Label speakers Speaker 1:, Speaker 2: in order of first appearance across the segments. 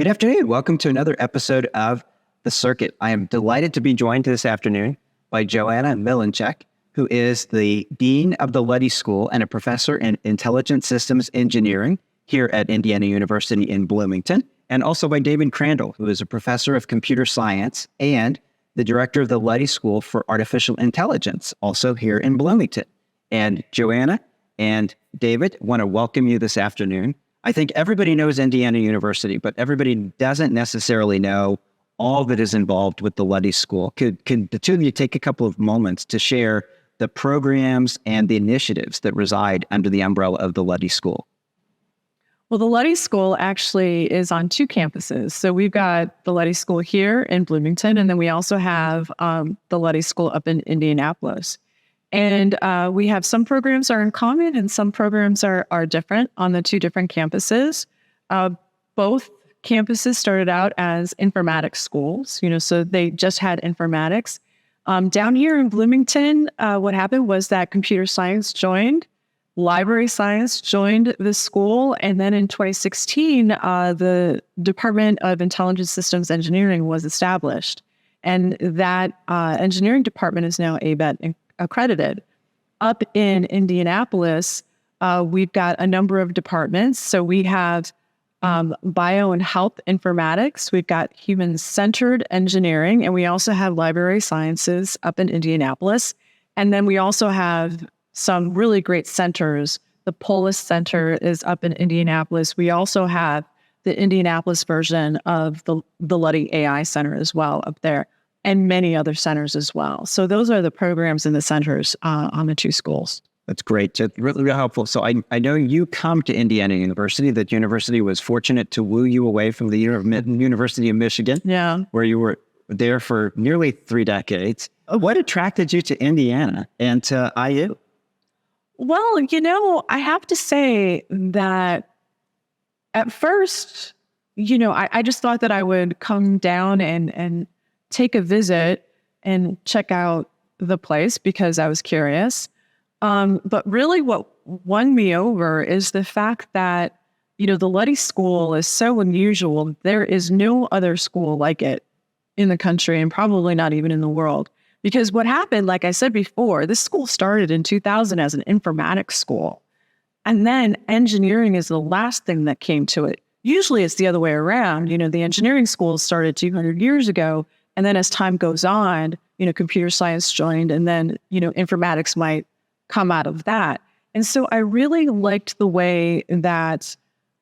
Speaker 1: Good afternoon. Welcome to another episode of The Circuit. I am delighted to be joined this afternoon by Joanna Millunchick, who is the Dean of the Luddy School and a professor in Intelligent Systems Engineering here at Indiana University in Bloomington, and also by David Crandall, who is a professor of computer science and the director of the Luddy School for Artificial Intelligence, also here in Bloomington. And Joanna and David, want to welcome you this afternoon. I think everybody knows Indiana University, but everybody doesn't necessarily know all that is involved with the Luddy School. Could the two of you take a couple of moments to share the programs and the initiatives that reside under the umbrella of the Luddy School?
Speaker 2: Well, the Luddy School actually is on two campuses. So we've got the Luddy School here in Bloomington, and then we also have the Luddy School up in Indianapolis. And we have some programs are in common and some programs are different on the two different campuses. Both campuses started out as informatics schools, so they just had informatics. Down here in Bloomington, what happened was that computer science joined, library science joined the school, and then in 2016, the Department of Intelligent Systems Engineering was established. And that engineering department is now ABET accredited. Up in Indianapolis, we've got a number of departments. So we have bio and health informatics, we've got human-centered engineering, and we also have library sciences up in Indianapolis. And then we also have some really great centers. The Polis Center is up in Indianapolis. We also have the Indianapolis version of the Luddy AI Center as well up there, and many other centers as well. So those are the programs and the centers on the two schools.
Speaker 1: That's great. It's really, really helpful. So I know you come to Indiana University. That university was fortunate to woo you away from the University of Michigan, where you were there for nearly 3 decades. What attracted you to Indiana and to IU?
Speaker 2: Well, I have to say that at first, I just thought that I would come down and take a visit and check out the place because I was curious. But really what won me over is the fact that, the Luddy School is so unusual. There is no other school like it in the country and probably not even in the world. Because what happened, like I said before, this school started in 2000 as an informatics school. And then engineering is the last thing that came to it. Usually it's the other way around. The engineering schools started 200 years ago. And then as time goes on, computer science joined, and then, informatics might come out of that. And so I really liked the way that,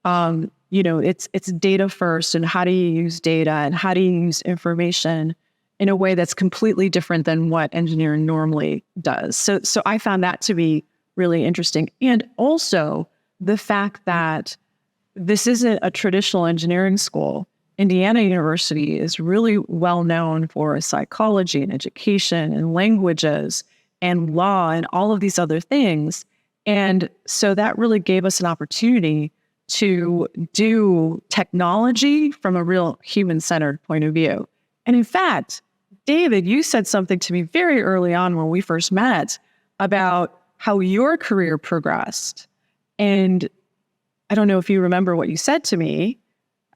Speaker 2: it's data first, and how do you use data and how do you use information in a way that's completely different than what engineering normally does. So I found that to be really interesting. And also the fact that this isn't a traditional engineering school. Indiana University is really well known for psychology and education and languages and law and all of these other things. And so that really gave us an opportunity to do technology from a real human-centered point of view. And in fact, David, you said something to me very early on when we first met about how your career progressed. And I don't know if you remember what you said to me.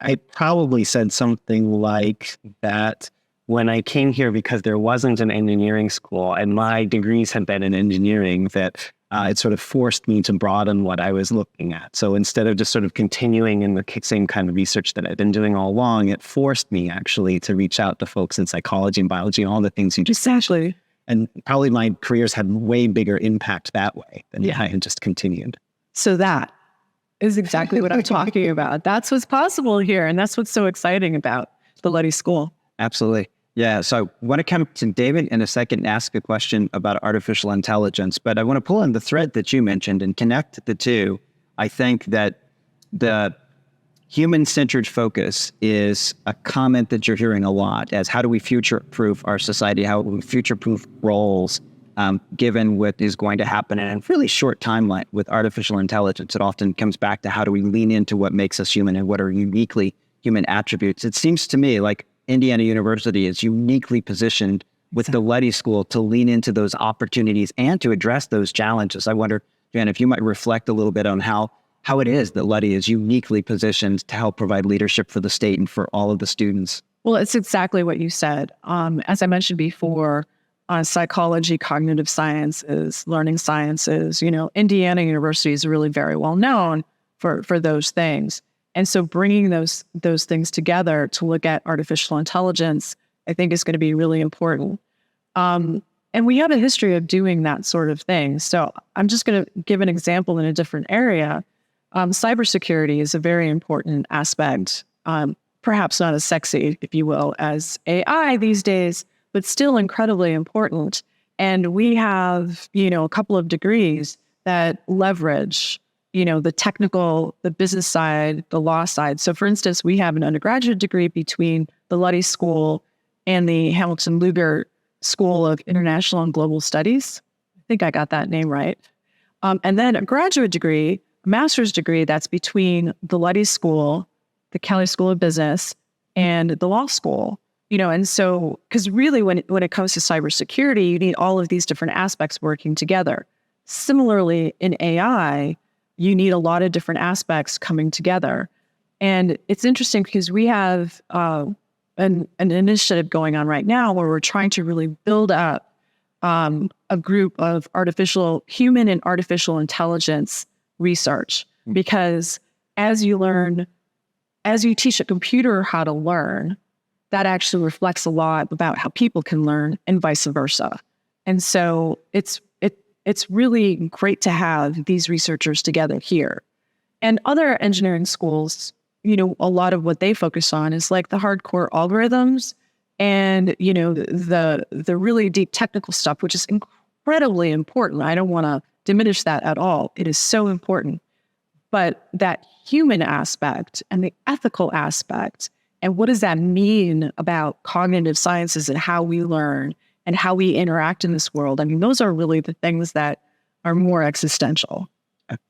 Speaker 3: I probably said something like that when I came here, because there wasn't an engineering school and my degrees had been in engineering, that it sort of forced me to broaden what I was looking at. So instead of just sort of continuing in the same kind of research that I'd been doing all along, it forced me actually to reach out to folks in psychology and biology and all the things you just
Speaker 2: Exactly.
Speaker 3: And probably my careers had way bigger impact that way than I had just continued.
Speaker 2: So that is exactly what I'm talking about. That's what's possible here. And that's what's so exciting about the Luddy School.
Speaker 1: Absolutely. Yeah. So I want to come to David in a second and ask a question about artificial intelligence, but I want to pull in the thread that you mentioned and connect the two. I think that the human-centered focus is a comment that you're hearing a lot as how do we future-proof our society, how do we future-proof roles, given what is going to happen in a really short timeline with artificial intelligence. It often comes back to how do we lean into what makes us human and what are uniquely human attributes. It seems to me like Indiana University is uniquely positioned with the Luddy School to lean into those opportunities and to address those challenges. I wonder, Joanna, if you might reflect a little bit on how how it is that Luddy is uniquely positioned to help provide leadership for the state and for all of the students.
Speaker 2: Well, it's exactly what you said. As I mentioned before, psychology, cognitive sciences, learning sciences, Indiana University is really very well known for those things. And so bringing those things together to look at artificial intelligence, I think is going to be really important. And we have a history of doing that sort of thing. So I'm just going to give an example in a different area. Cybersecurity is a very important aspect, perhaps not as sexy, if you will, as AI these days, but still incredibly important. And we have, a couple of degrees that leverage, the technical, the business side, the law side. So for instance, we have an undergraduate degree between the Luddy School and the Hamilton Lugar School of International and Global Studies. I think I got that name right. And then a graduate degree, a master's degree, that's between the Luddy School, the Kelley School of Business, and the law school. And so, because really when it comes to cybersecurity, you need all of these different aspects working together. Similarly, in AI, you need a lot of different aspects coming together. And it's interesting because we have an initiative going on right now where we're trying to really build up a group of human and artificial intelligence research. Because as you teach a computer how to learn, that actually reflects a lot about how people can learn and vice versa. And so it's really great to have these researchers together here. And other engineering schools, a lot of what they focus on is like the hardcore algorithms and, the really deep technical stuff, which is incredibly important. I don't want to diminish that at all. It is so important. But that human aspect and the ethical aspect, and what does that mean about cognitive sciences and how we learn and how we interact in this world? I mean, those are really the things that are more existential.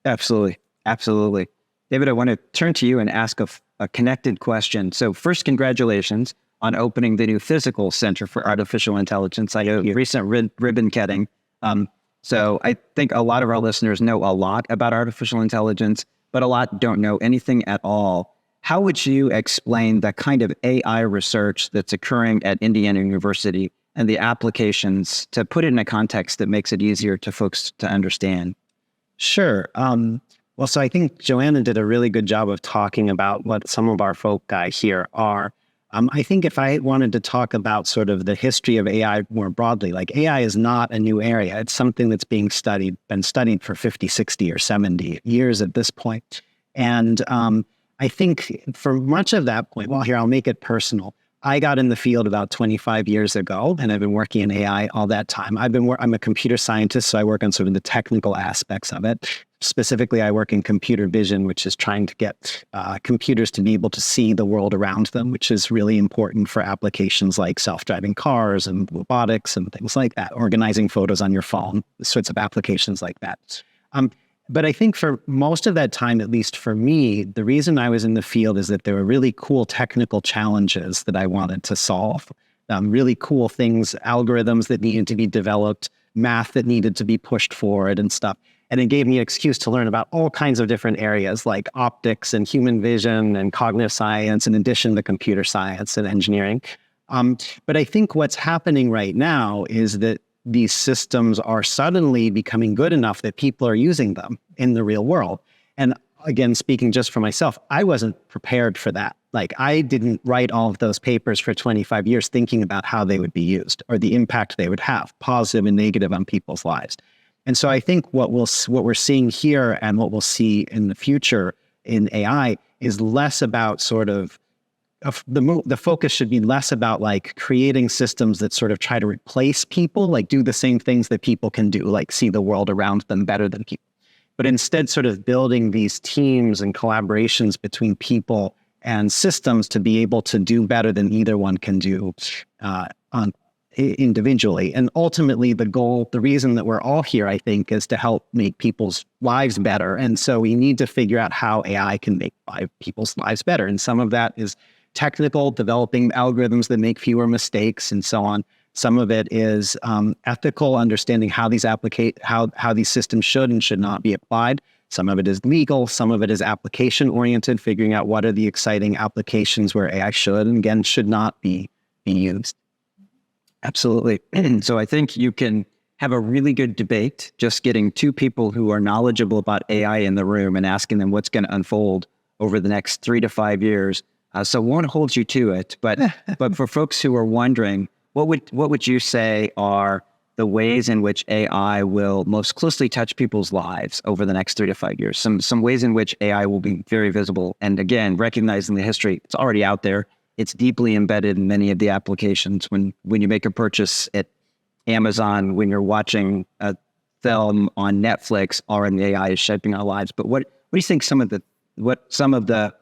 Speaker 1: Absolutely. Absolutely. David, I want to turn to you and ask a connected question. So first, congratulations on opening the new Physical Center for Artificial Intelligence. I know recent ribbon cutting. So I think a lot of our listeners know a lot about artificial intelligence, but a lot don't know anything at all. How would you explain the kind of AI research that's occurring at Indiana University and the applications to put it in a context that makes it easier to folks to understand?
Speaker 3: Sure. Well, so I think Joanna did a really good job of talking about what some of our foci here are. I think if I wanted to talk about sort of the history of AI more broadly, like AI is not a new area. It's something that's been studied for 50, 60, or 70 years at this point. And I think for much of that point, well, here, I'll make it personal. I got in the field about 25 years ago, and I've been working in AI all that time. I'm a computer scientist, so I work on sort of the technical aspects of it. Specifically, I work in computer vision, which is trying to get computers to be able to see the world around them, which is really important for applications like self-driving cars and robotics and things like that, organizing photos on your phone, sorts of applications like that. But I think for most of that time, at least for me, the reason I was in the field is that there were really cool technical challenges that I wanted to solve. Really cool things, algorithms that needed to be developed, math that needed to be pushed forward and stuff. And it gave me an excuse to learn about all kinds of different areas like optics and human vision and cognitive science, in addition to computer science and engineering. But I think what's happening right now is that these systems are suddenly becoming good enough that people are using them in the real world. And again, speaking just for myself, I wasn't prepared for that. Like, I didn't write all of those papers for 25 years thinking about how they would be used or the impact they would have, positive and negative, on people's lives. And so I think what we're seeing here and what we'll see in the future in AI is less about sort of the focus should be less about like creating systems that sort of try to replace people, like do the same things that people can do, like see the world around them better than people. But instead sort of building these teams and collaborations between people and systems to be able to do better than either one can do individually. And ultimately the goal, the reason that we're all here, I think, is to help make people's lives better. And so we need to figure out how AI can make people's lives better. And some of that is technical, developing algorithms that make fewer mistakes and so on. Some of it is ethical, understanding how these systems should and should not be applied. Some of it is legal. Some of it is application oriented, figuring out what are the exciting applications where AI should and again should not be used.
Speaker 1: Absolutely. So I think you can have a really good debate just getting two people who are knowledgeable about AI in the room and asking them what's going to unfold over the next 3 to 5 years. So won't hold you to it, but for folks who are wondering, what would you say are the ways in which AI will most closely touch people's lives over the next 3 to 5 years? Some ways in which AI will be very visible. And again, recognizing the history, it's already out there. It's deeply embedded in many of the applications. When you make a purchase at Amazon, when you're watching a film on Netflix, already AI is shaping our lives. But what do you think some of the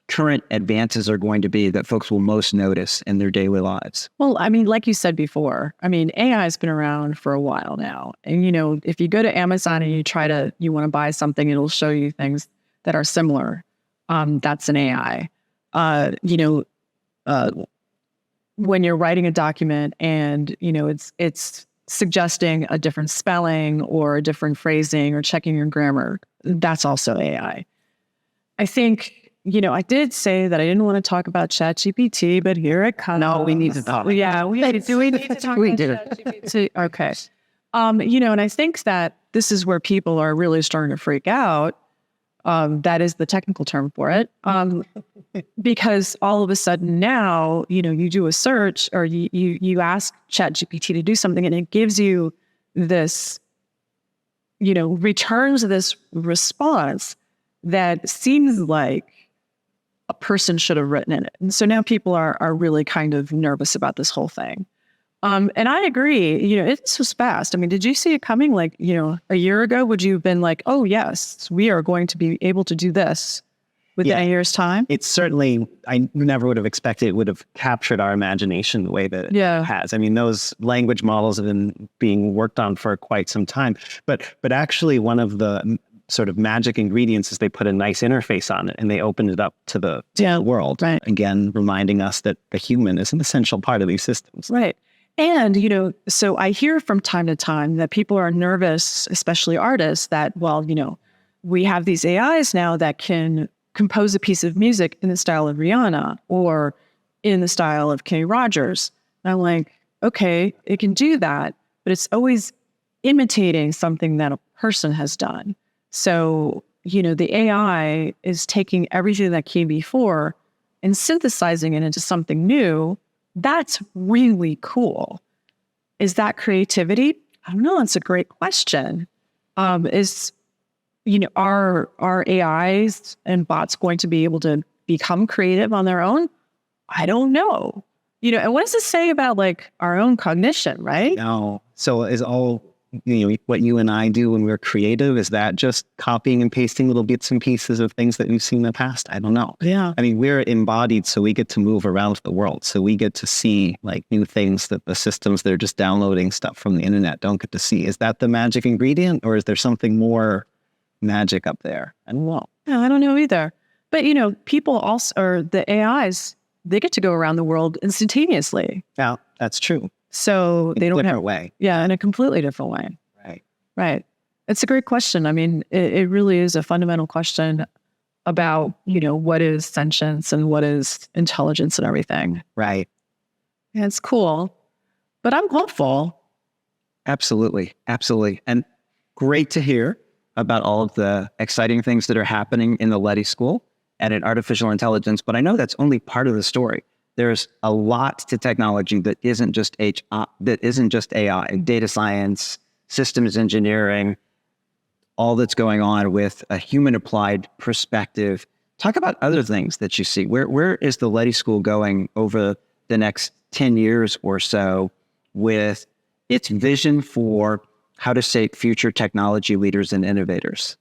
Speaker 1: current advances are going to be that folks will most notice in their daily lives?
Speaker 2: Well, I mean, like you said before, I mean, AI has been around for a while now. And, you know, if you go to Amazon and you want to buy something, it'll show you things that are similar. That's an AI. When you're writing a document and, you know, it's suggesting a different spelling or a different phrasing or checking your grammar, that's also AI. I think, you know, I did say that I didn't want to talk about ChatGPT, but here it comes.
Speaker 1: No, we need to talk.
Speaker 2: Yeah, we need to talk about ChatGPT. Okay. You know, and I think that this is where people are really starting to freak out. That is the technical term for it. Because all of a sudden now, you know, you do a search or you ask ChatGPT to do something and it gives you this, you know, returns this response that seems like a person should have written in it. And so now people are really kind of nervous about this whole thing. And I agree, you know, it was fast. I mean, did you see it coming like, you know, a year ago? Would you have been like, oh, yes, we are going to be able to do this within a year's time?
Speaker 3: It's certainly, I never would have expected it would have captured our imagination the way that it has. I mean, those language models have been being worked on for quite some time. But actually, one of the sort of magic ingredients is they put a nice interface on it and they opened it up to the world.
Speaker 2: Right.
Speaker 3: Again, reminding us that the human is an essential part of these systems.
Speaker 2: Right. And, you know, so I hear from time to time that people are nervous, especially artists, that, well, you know, we have these AIs now that can compose a piece of music in the style of Rihanna or in the style of Kenny Rogers. And I'm like, okay, it can do that, but it's always imitating something that a person has done. So, you know, the AI is taking everything that came before and synthesizing it into something new. That's really cool. Is that creativity? I don't know. That's a great question. You know, are AIs and bots going to be able to become creative on their own? I don't know. You know, and what does it say about like our own cognition, right?
Speaker 3: No. So is all, you know, what you and I do when we're creative, is that just copying and pasting little bits and pieces of things that we've seen in the past? I don't know.
Speaker 2: Yeah.
Speaker 3: I mean, we're embodied, so we get to move around the world. So we get to see like new things that the systems that are just downloading stuff from the internet don't get to see. Is that the magic ingredient, or is there something more magic up there? I don't know.
Speaker 2: No, I don't know either. But, you know, people also, or the AIs, they get to go around the world instantaneously.
Speaker 3: Yeah, that's true.
Speaker 2: So they don't have
Speaker 3: different way.
Speaker 2: Yeah, in a completely different way.
Speaker 3: Right.
Speaker 2: Right. It's a great question. I mean, it really is a fundamental question about, you know, what is sentience and what is intelligence and everything.
Speaker 3: Right.
Speaker 2: Yeah, it's cool. But I'm hopeful.
Speaker 1: Absolutely. Absolutely. And great to hear about all of the exciting things that are happening in the Luddy School and in artificial intelligence. But I know that's only part of the story. There's a lot to technology that isn't just AI, data science, systems engineering, all that's going on with a human applied perspective. Talk about other things that you see. Where is the Luddy School going over the next 10 years or so with its vision for how to shape future technology leaders and innovators?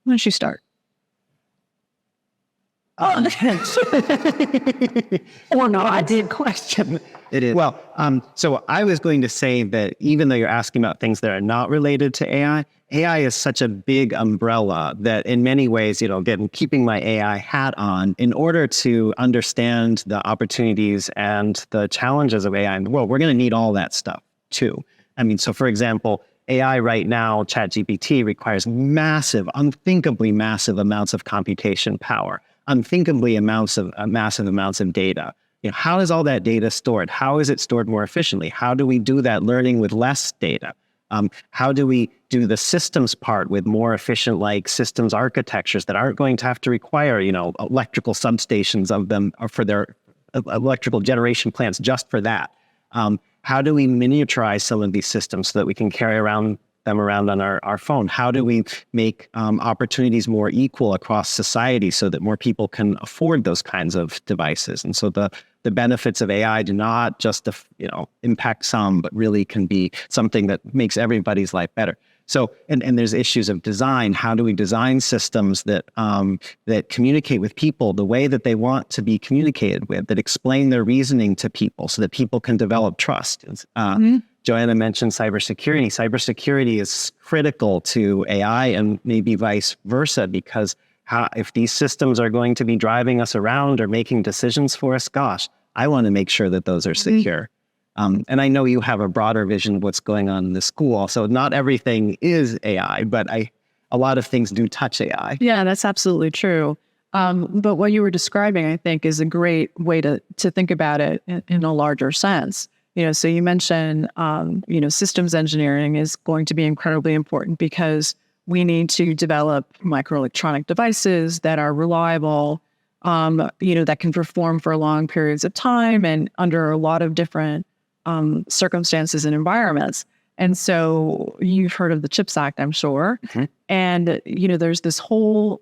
Speaker 2: Why don't you start?
Speaker 3: Or not. I did question.
Speaker 1: It is.
Speaker 3: Well, so I was going to say that even though you're asking about things that are not related to AI, AI is such a big umbrella that in many ways, you know, again, keeping my AI hat on, in order to understand the opportunities and the challenges of AI in the world, we're going to need all that stuff too. I mean, so for example, AI right now, ChatGPT, requires unthinkably massive amounts of computation power, massive amounts of data. How is all that data stored? How is it stored more efficiently? How do we do that learning with less data? How do we do the systems part with more efficient, like systems architectures that aren't going to have to require, electrical substations of them or for their electrical generation plants just for that? How do we miniaturize some of these systems so that we can carry them around on our phone? How do we make opportunities more equal across society so that more people can afford those kinds of devices? And so the benefits of AI do not just impact some, but really can be something that makes everybody's life better. So, and there's issues of design. How do we design systems that communicate with people the way that they want to be communicated with, that explain their reasoning to people so that people can develop trust? Joanna mentioned cybersecurity. Cybersecurity is critical to AI and maybe vice versa, because if these systems are going to be driving us around or making decisions for us, gosh, I want to make sure that those are secure. And I know you have a broader vision of what's going on in the school. So not everything is AI, but a lot of things do touch AI.
Speaker 2: Yeah, that's absolutely true. But what you were describing, I think, is a great way to think about it in a larger sense. So you mentioned, systems engineering is going to be incredibly important because we need to develop microelectronic devices that are reliable, that can perform for long periods of time and under a lot of different circumstances and environments. And so you've heard of the CHIPS Act, I'm sure. Mm-hmm. And, there's this whole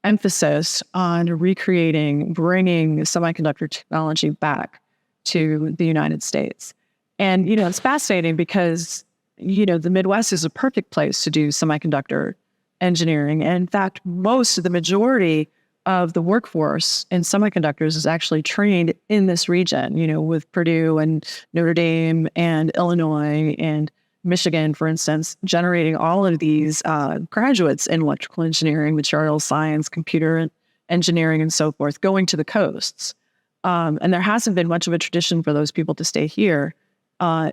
Speaker 2: emphasis on bringing semiconductor technology back to the United States. And, it's fascinating because, the Midwest is a perfect place to do semiconductor engineering. And in fact, the majority of the workforce in semiconductors is actually trained in this region, with Purdue and Notre Dame and Illinois and Michigan, for instance, generating all of these graduates in electrical engineering, materials science, computer engineering, and so forth, going to the coasts. And there hasn't been much of a tradition for those people to stay here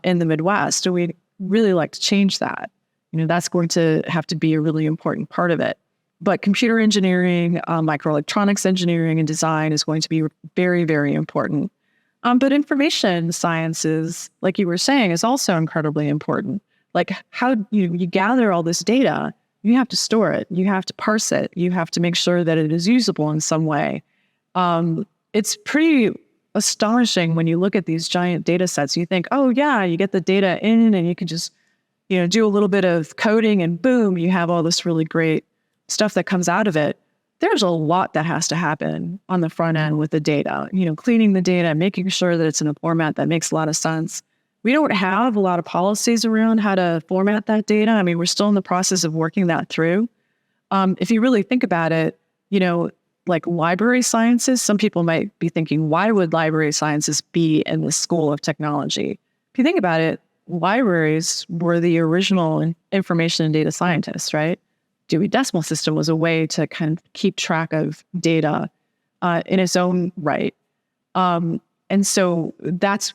Speaker 2: in the Midwest. So we'd really like to change that. That's going to have to be a really important part of it. But computer engineering, microelectronics engineering, and design is going to be very, very important. But information sciences, like you were saying, is also incredibly important. Like how you gather all this data, you have to store it, you have to parse it, you have to make sure that it is usable in some way. It's pretty astonishing when you look at these giant data sets. You think, oh yeah, you get the data in and you can just, do a little bit of coding and boom, you have all this really great stuff that comes out of it. There's a lot that has to happen on the front end with the data, cleaning the data, making sure that it's in a format that makes a lot of sense. We don't have a lot of policies around how to format that data. I mean, we're still in the process of working that through. If you really think about it, like library sciences, some people might be thinking, why would library sciences be in the School of Technology? If you think about it, libraries were the original information and data scientists, right? Dewey Decimal System was a way to kind of keep track of data in its own right. And so that's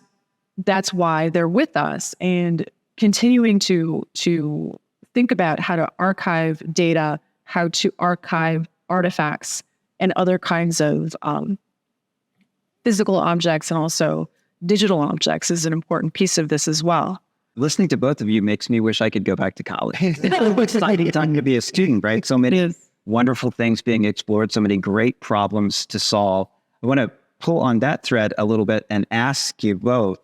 Speaker 2: why they're with us, and continuing to think about how to archive data, how to archive artifacts and other kinds of physical objects and also digital objects is an important piece of this as well.
Speaker 1: Listening to both of you makes me wish I could go back to college. It's an exciting time to be a student, right? So many wonderful things being explored, so many great problems to solve. I want to pull on that thread a little bit and ask you both,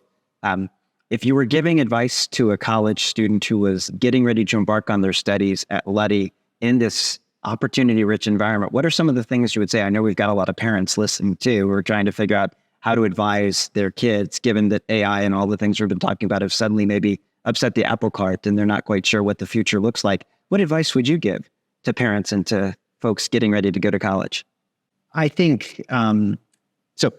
Speaker 1: if you were giving advice to a college student who was getting ready to embark on their studies at Luddy in this opportunity-rich environment, what are some of the things you would say? I know we've got a lot of parents listening too, who are trying to figure out how to advise their kids, given that AI and all the things we've been talking about have suddenly maybe upset the apple cart and they're not quite sure what the future looks like. What advice would you give to parents and to folks getting ready to go to college?
Speaker 3: I think, so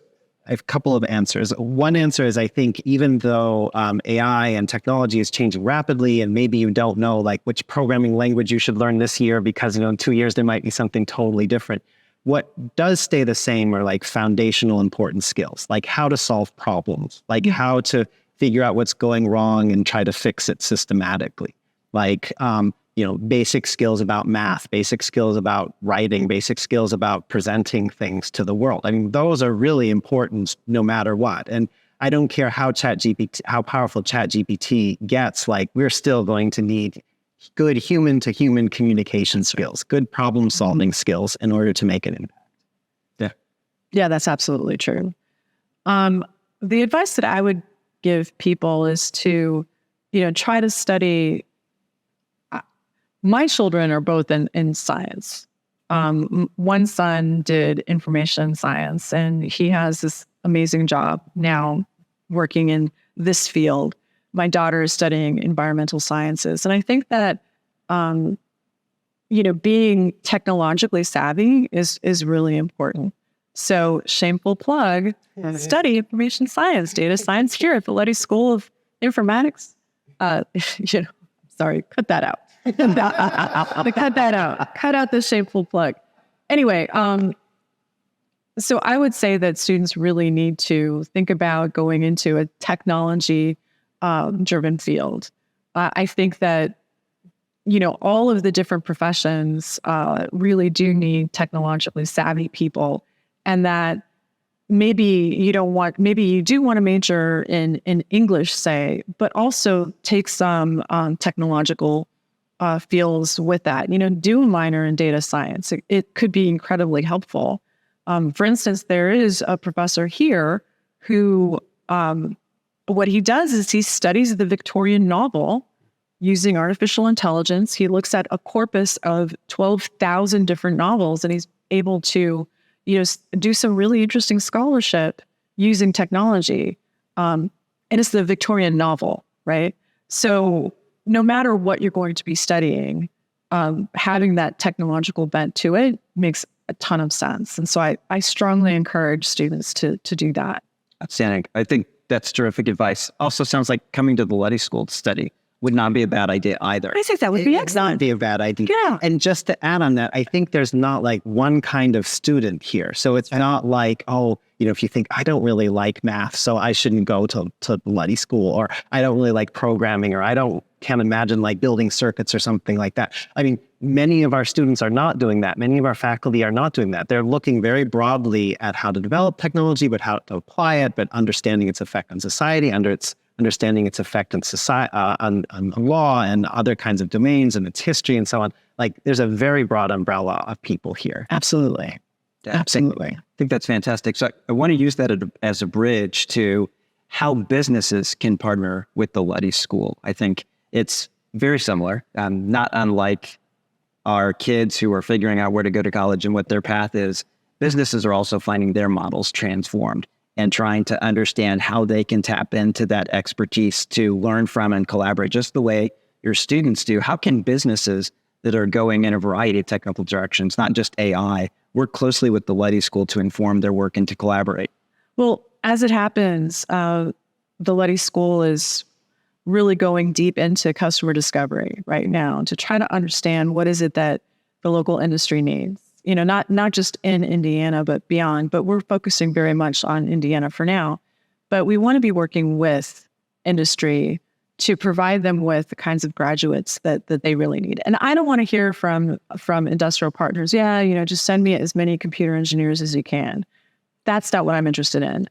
Speaker 3: I have a couple of answers. One answer is, I think even though AI and technology is changing rapidly, and maybe you don't know like which programming language you should learn this year because in 2 years there might be something totally different. What does stay the same are like foundational important skills, like how to solve problems, like how to figure out what's going wrong and try to fix it systematically. like, basic skills about math, basic skills about writing, basic skills about presenting things to the world. I mean, those are really important no matter what. And I don't care how powerful ChatGPT gets, like, we're still going to need good human to human communication skills, good problem solving skills in order to make an impact.
Speaker 2: Yeah, that's absolutely true. The advice that I would give people is to, try to study. My children are both in science. One son did information science, and he has this amazing job now working in this field. My daughter is studying environmental sciences. And I think that, being technologically savvy is really important. So shameful plug, study information science, data science here at the Luddy School of Informatics. Sorry, cut that out. Cut that out. Cut out the shameful plug. Anyway, so I would say that students really need to think about going into a technology driven field. I think that, all of the different professions really do need technologically savvy people, and that maybe you do want to major in English, say, but also take some technological fields with that. Do a minor in data science. It could be incredibly helpful. For instance, there is a professor here who, what he does is he studies the Victorian novel using artificial intelligence. He looks at a corpus of 12,000 different novels, and he's able to, do some really interesting scholarship using technology. And it's the Victorian novel, right? So no matter what you're going to be studying, having that technological bent to it makes a ton of sense. And so I strongly encourage students to do that.
Speaker 1: Outstanding. I think that's terrific advice. Also sounds like coming to the Luddy School to study would not be a bad idea either.
Speaker 2: I think that would be excellent.
Speaker 3: It would not be a bad idea.
Speaker 2: Yeah.
Speaker 3: And just to add on that, I think there's not like one kind of student here. So it's not like, if you think, I don't really like math, so I shouldn't go to Luddy School, or I don't really like programming, or can't imagine like building circuits or something like that. I mean, many of our students are not doing that. Many of our faculty are not doing that. They're looking very broadly at how to develop technology, but how to apply it, but understanding its effect on society, understanding its effect on society, on law and other kinds of domains and its history and so on. Like, there's a very broad umbrella of people here.
Speaker 2: Absolutely.
Speaker 1: Absolutely. I think that's fantastic. So I want to use that as a bridge to how businesses can partner with the Luddy School. I think it's very similar, not unlike our kids who are figuring out where to go to college and what their path is. Businesses are also finding their models transformed and trying to understand how they can tap into that expertise to learn from and collaborate just the way your students do. How can businesses that are going in a variety of technical directions, not just AI, work closely with the Luddy School to inform their work and to collaborate?
Speaker 2: Well, as it happens, the Luddy School is really going deep into customer discovery right now to try to understand what is it that the local industry needs. Not just in Indiana, but beyond. But we're focusing very much on Indiana for now. But we want to be working with industry to provide them with the kinds of graduates that they really need. And I don't want to hear from industrial partners, just send me as many computer engineers as you can. That's not what I'm interested in.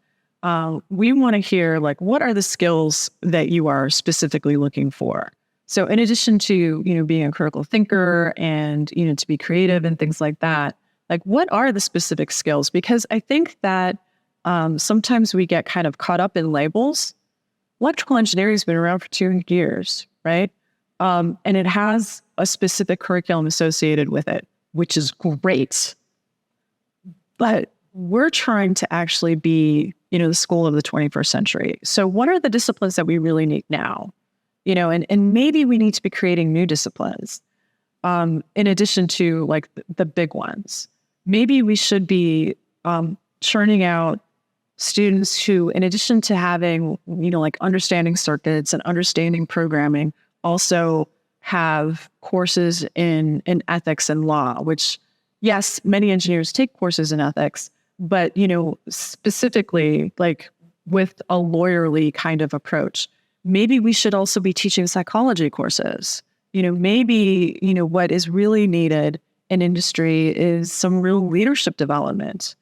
Speaker 2: We want to hear, like, what are the skills that you are specifically looking for? So in addition to, being a critical thinker and, to be creative and things like that, like, what are the specific skills? Because I think that sometimes we get kind of caught up in labels. Electrical engineering has been around for 200 years, right? And it has a specific curriculum associated with it, which is great. But we're trying to actually be, the school of the 21st century. So what are the disciplines that we really need now? And maybe we need to be creating new disciplines in addition to like the big ones. Maybe we should be churning out students who, in addition to having, like understanding circuits and understanding programming, also have courses in ethics and law, which, yes, many engineers take courses in ethics, but, specifically like with a lawyerly kind of approach. Maybe we should also be teaching psychology courses, maybe, what is really needed in industry is some real leadership development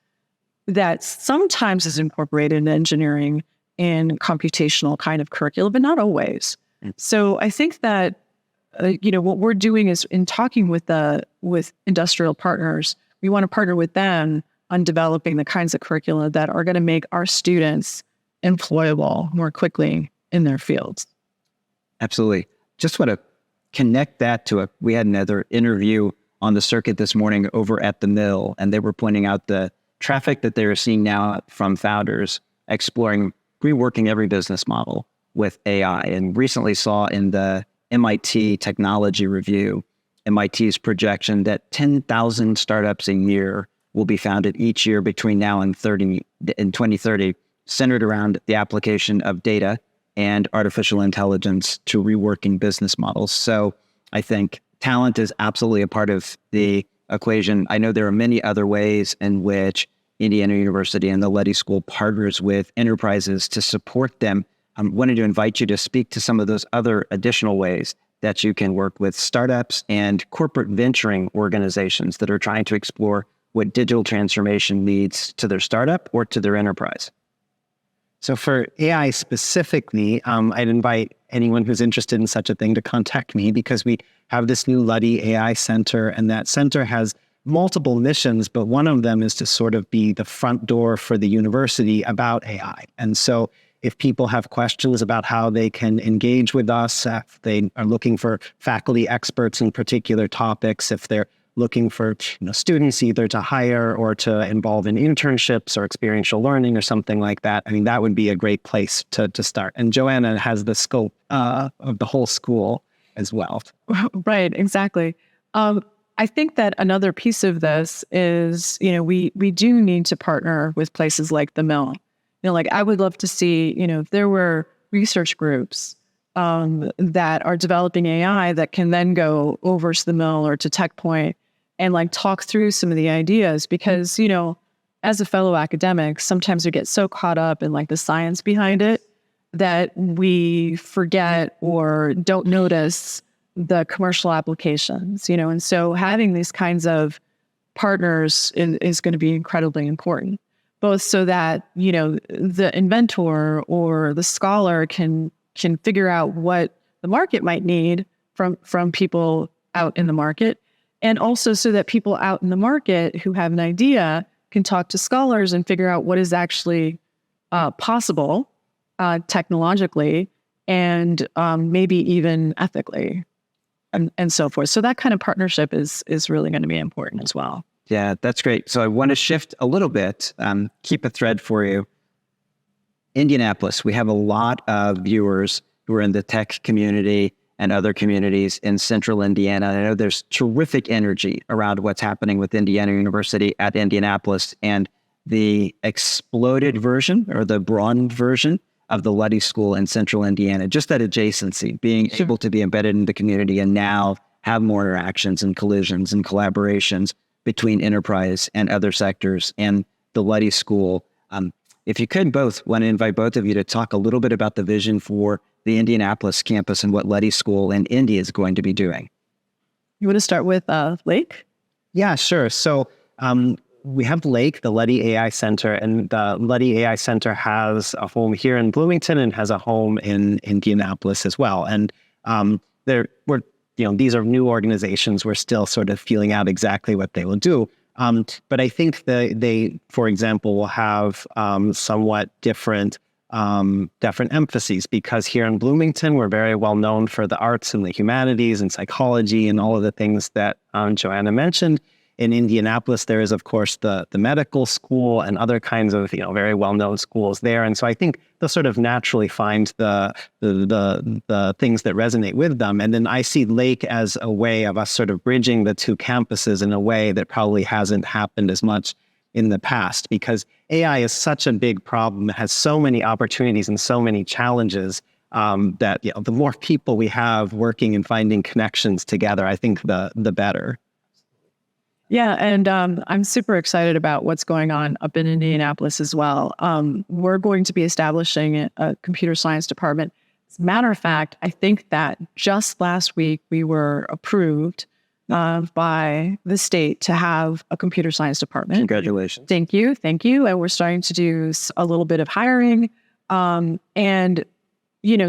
Speaker 2: that sometimes is incorporated in engineering and computational kind of curricula, but not always. So I think that, what we're doing is in talking with industrial partners, we want to partner with them on developing the kinds of curricula that are going to make our students employable more quickly in their fields.
Speaker 1: Absolutely. Just want to connect that to we had another interview on the circuit this morning over at the Mill, and they were pointing out the traffic that they're seeing now from founders exploring reworking every business model with AI. And recently saw in the MIT Technology Review, MIT's projection that 10,000 startups a year will be founded each year between now and 2030, centered around the application of data and artificial intelligence to reworking business models. So I think talent is absolutely a part of the equation. I know there are many other ways in which Indiana University and the Luddy School partners with enterprises to support them. I wanted to invite you to speak to some of those other additional ways that you can work with startups and corporate venturing organizations that are trying to explore what digital transformation needs to their startup or to their enterprise.
Speaker 3: So for AI specifically, I'd invite anyone who's interested in such a thing to contact me, because we have this new Luddy AI Center, and that center has multiple missions, but one of them is to sort of be the front door for the university about AI. And so if people have questions about how they can engage with us, if they are looking for faculty experts in particular topics, if they're looking for students either to hire or to involve in internships or experiential learning or something like that, I mean, that would be a great place to start. And Joanna has the scope of the whole school as well.
Speaker 2: Right, exactly. I think that another piece of this is, we do need to partner with places like the Mill. Like I would love to see, if there were research groups that are developing AI that can then go over to the Mill or to TechPoint and like talk through some of the ideas, because, as a fellow academic, sometimes we get so caught up in like the science behind it that we forget or don't notice the commercial applications, and so having these kinds of partners is going to be incredibly important, both so that, the inventor or the scholar can figure out what the market might need from people out in the market, and also so that people out in the market who have an idea can talk to scholars and figure out what is actually possible technologically and maybe even ethically and so forth. So that kind of partnership is really going to be important as well.
Speaker 1: Yeah, that's great. So I want to shift a little bit, keep a thread for you. Indianapolis, we have a lot of viewers who are in the tech community and other communities in central Indiana. I know there's terrific energy around what's happening with Indiana University at Indianapolis and the exploded version or the broadened version of the Luddy School in central Indiana, just that adjacency, being able to be embedded in the community and now have more interactions and collisions and collaborations between enterprise and other sectors and the Luddy School. If you could want to invite both of you to talk a little bit about the vision for the Indianapolis campus and what Luddy School in Indy is going to be doing.
Speaker 2: You want to start with Lake?
Speaker 3: Yeah, sure. So we have Lake, the Luddy AI Center, and the Luddy AI Center has a home here in Bloomington and has a home in Indianapolis as well. And these are new organizations. We're still sort of feeling out exactly what they will do. But I think they, for example, will have somewhat different emphases, because here in Bloomington, we're very well known for the arts and the humanities and psychology and all of the things that Joanna mentioned. In Indianapolis, there is, of course, the medical school and other kinds of very well-known schools there. And so I think they'll sort of naturally find the things that resonate with them. And then I see Lake as a way of us sort of bridging the two campuses in a way that probably hasn't happened as much in the past, because AI is such a big problem. It has so many opportunities and so many challenges that the more people we have working and finding connections together, I think the better.
Speaker 2: Yeah, and I'm super excited about what's going on up in Indianapolis as well. We're going to be establishing a computer science department As a matter of fact, I think that just last week we were approved by the state to have a computer science department.
Speaker 3: Congratulations.
Speaker 2: Thank you. Thank you. And we're starting to do a little bit of hiring. And,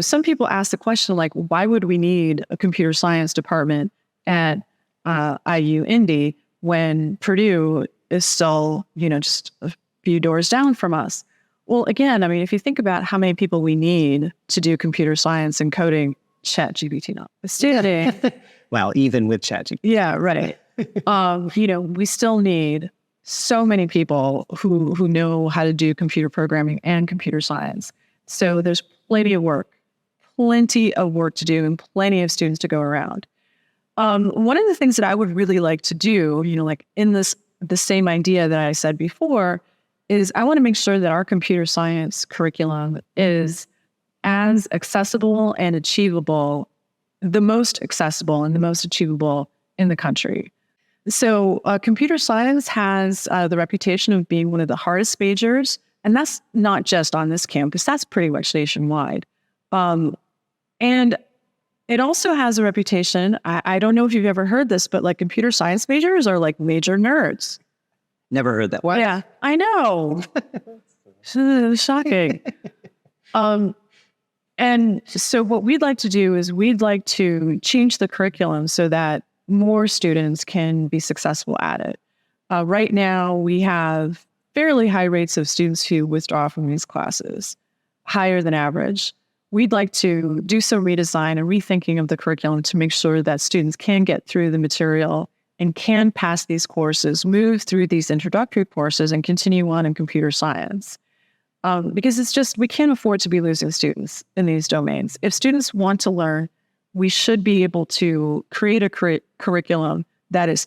Speaker 2: some people ask the question, like, why would we need a computer science department at IU Indy when Purdue is still, just a few doors down from us? Well, again, I mean, if you think about how many people we need to do computer science and coding, ChatGPT notwithstanding.
Speaker 3: Well, even with ChatGPT.
Speaker 2: Yeah, right. We still need so many people who know how to do computer programming and computer science. So there's plenty of work to do and plenty of students to go around. One of the things that I would really like to do, like in the same idea that I said before, is I want to make sure that our computer science curriculum is as accessible and achievable, the most accessible and the most achievable in the country. So computer science has the reputation of being one of the hardest majors, and that's not just on this campus, that's pretty much nationwide. And it also has a reputation, I don't know if you've ever heard this, but like computer science majors are like major nerds.
Speaker 1: Never heard that.
Speaker 2: What? Yeah, I know. Shocking. And so what we'd like to do is we'd like to change the curriculum so that more students can be successful at it. Right now, we have fairly high rates of students who withdraw from these classes, higher than average. We'd like to do some redesign and rethinking of the curriculum to make sure that students can get through the material and can pass these courses, move through these introductory courses, and continue on in computer science. Because we can't afford to be losing students in these domains. If students want to learn, we should be able to create a curriculum that is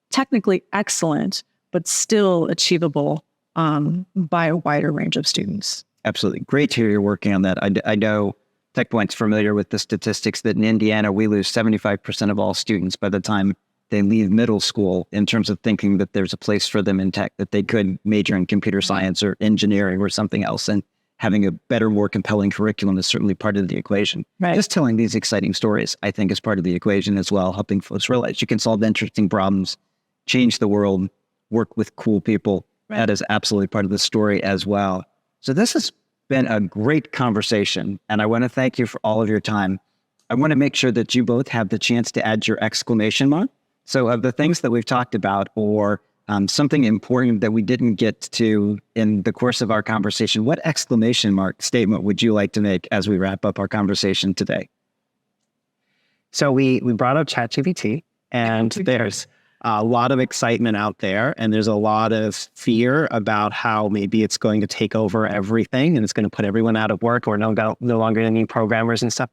Speaker 2: technically excellent, but still achievable by a wider range of students.
Speaker 1: Absolutely. Great to hear you're working on that. I know TechPoint's familiar with the statistics that in Indiana, we lose 75% of all students by the time they leave middle school in terms of thinking that there's a place for them in tech, that they could major in computer science or engineering or something else. And having a better, more compelling curriculum is certainly part of the equation.
Speaker 2: Right.
Speaker 1: Just telling these exciting stories, I think, is part of the equation as well, helping folks realize you can solve interesting problems, change the world, work with cool people. Right. That is absolutely part of the story as well. So this has been a great conversation, and I want to thank you for all of your time. I want to make sure that you both have the chance to add your exclamation mark. So of the things that we've talked about, or something important that we didn't get to in the course of our conversation, what exclamation mark statement would you like to make as we wrap up our conversation today?
Speaker 3: So we brought up ChatGPT, and there's a lot of excitement out there, and there's a lot of fear about how maybe it's going to take over everything and it's going to put everyone out of work, or no longer going to need programmers and stuff.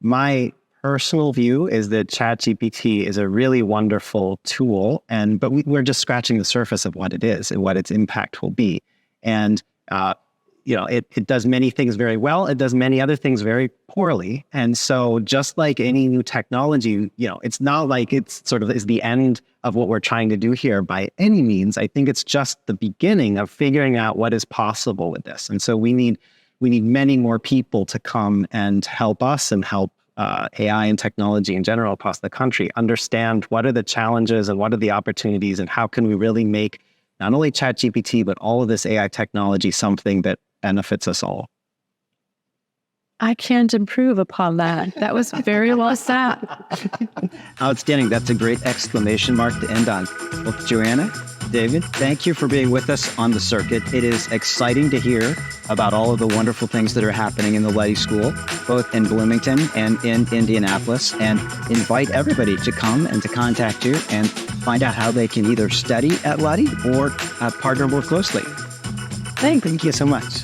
Speaker 3: My personal view is that ChatGPT is a really wonderful tool, but we're just scratching the surface of what it is and what its impact will be. And it does many things very well. It does many other things very poorly. And so just like any new technology, it's not like it's sort of is the end of what we're trying to do here by any means. I think it's just the beginning of figuring out what is possible with this. And so we need many more people to come and help us and help AI and technology in general across the country understand what are the challenges and what are the opportunities, and how can we really make not only ChatGPT, but all of this AI technology something that benefits us all.
Speaker 2: I can't improve upon that. That was very well said.
Speaker 1: Outstanding. That's a great exclamation mark to end on. Well, Joanna, David, thank you for being with us on the circuit. It is exciting to hear about all of the wonderful things that are happening in the Luddy School, both in Bloomington and in Indianapolis, and invite everybody to come and to contact you and find out how they can either study at Luddy or partner more closely.
Speaker 3: Thank you so much.